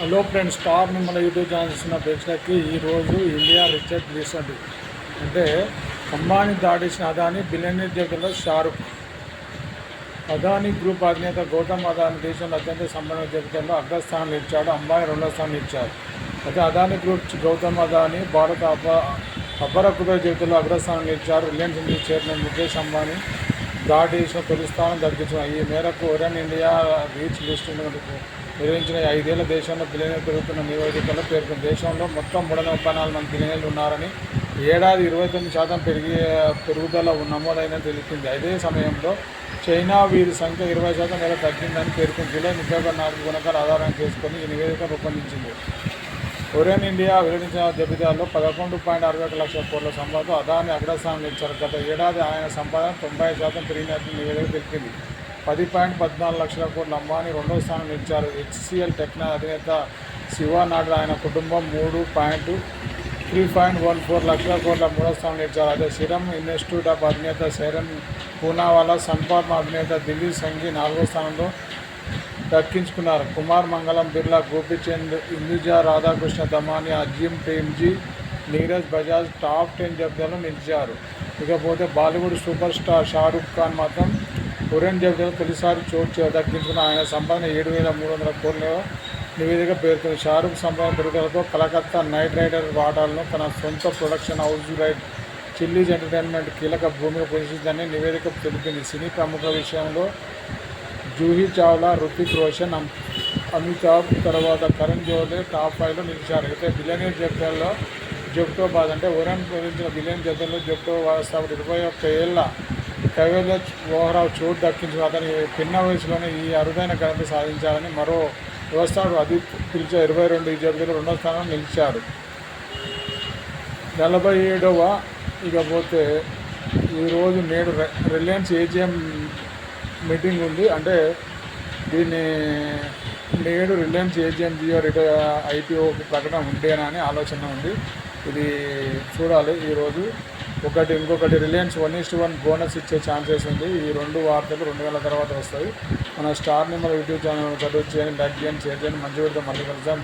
Hello friends, star మిమ్మల్ని YouTube channel చూసిన ప్రేక్షకులకి ఈరోజు ఇండియా రిచెస్ట్ రీసెంట్ అంటే అంబానీ దాటేసిన అదానీ బిలియనీర్ జాబితాలో షారుఖ్. అదానీ గ్రూప్ అధినేత గౌతమ్ అదానీ దేశంలో అత్యంత సంపన్న జాబితాలో అగ్రస్థానం ఇచ్చాడు. అంబానీ రెండో స్థానం ఇచ్చారు. అయితే అదానీ గ్రూప్ గౌతమ్ అదానీ భారత అపర కుబేర జాబితాలో అగ్రస్థానం ఇచ్చారు. రిలయన్స్ ఇండస్ట్రీస్ చైర్మన్ ముఖేష్ అంబానీ దాటేసిన తొలి స్థానం దక్కించిన ఈ మేరకు ఒరియంట్ ఇండియా రీచ్ లిస్ట్ నిర్వహించిన 5 ఏళ్ల దేశంలో బిలియనీర్లు పెరుగుతున్న నివేదికలో పేర్కొంది. దేశంలో మొత్తం 334 మంది బిలియనీర్లు ఉన్నారని, ఏడాది 29% పెరుగుదల నమోదైందని తెలిపింది. అదే సమయంలో చైనా వీరి సంఖ్య 20% మేర తగ్గిందని పేర్కొంది. జూలై 31 నాటికి గుణకాల ఆధారం చేసుకుని ఈ నివేదిక రూపొందించింది. ఒరియంట్ ఇండియా వెల్లడించిన జాబితాలో 11.61 లక్షల కోట్ల సంపదతో అదానీ అగ్రస్థానం ఇచ్చారు. గత ఏడాది ఆయన సంపాదన 90% పెరిగినట్లు నివేదిక తెలిపింది. 10.14 లక్షల కోట్ల అంబానీ రెండో స్థానం నిలిచారు. హెచ్సిఎల్ టెక్నాలజీ అధినేత శివ నాడు ఆయన కుటుంబం 3.14 లక్షల కోట్ల మూడో స్థానం నిలిచారు. అదే సిరమ్ ఇన్స్టిట్యూట్ ఆఫ్ అధినేత శరణ్ పూనావాలా, సన్ఫార్మా అధినేత దిలీప్ సంఘీ నాలుగో స్థానంలో దక్కించుకున్నారు. కుమార్ మంగళం, బిర్లా, గోపీచంద్, ఇందుజా, రాధాకృష్ణ దమాని, అజీమ్ ప్రేమ్జీ, నీరజ్ బజాజ్ టాప్ 10 జాబితాలో నిలిచారు. ఇకపోతే బాలీవుడ్ సూపర్ స్టార్ షారుఖ్ ఖాన్ మాత్రం ఒరియంట్ జాబితాలో తొలిసారి చోటు దక్కించుకున్న ఆయన సంపాదన 7,300 కోట్ల నివేదిక పేర్కొంది. షారుఖ్ సంపాదన పెరుగుదలతో కలకత్తా నైట్ రైడర్స్ వాటాలను తన సొంత production house red chillies entertainment కీలక భూమిక పోషించిందని నివేదిక తెలిపింది. సినీ ప్రముఖ విషయంలో జూహీ చావ్లా, రుతిక్ రోషన్, అమితాబ్ తర్వాత కరణ్ జోహర్ టాప్ 5లో నిలిచారు. అయితే బిలియనీర్ జాబితాలో జోగ్తో బాద్ అంటే ఒరియంట్ ప్రకటించిన బిలియనీర్ జాబితాలో జోగ్తో వ్యవస్థాపకుడు 21 ఏళ్ల కైలాష్ ఓహ్రావ్ చోటు దక్కించుకుని అతని పిన్న వయసులోనే ఈ అరుదైన ఘనత సాధించాలని మరో వ్యవస్థాపకుడు అదిత్ పిలిచా 22 ఈ జాబితాలో రెండో స్థానంలో నిలిచారు. 47వ ఇకపోతే ఈరోజు నేడు రిలయన్స్ ఏజిఎం మీటింగ్ ఉంది. అంటే దీన్ని నేడు రిలయన్స్ ఏజిఎం జియో ఐపీఓ ప్రకటన ఉంటేనా అని ఆలోచన ఉంది. ఇది చూడాలి. ఈరోజు ఇంకొకటి రిలయన్స్ 1:1 బోనస్ ఇచ్చే ఛాన్సెస్ ఉంది. ఈ 2 వార్తలు 2 గంటల తర్వాత వస్తాయి. మన స్టార్ నిమ్మల యూట్యూబ్ ఛానల్ చదువు చేయండి, లైక్ చేయండి, షేర్ చేయండి. మంచి పెడితే మళ్ళీ కలుద్దాం.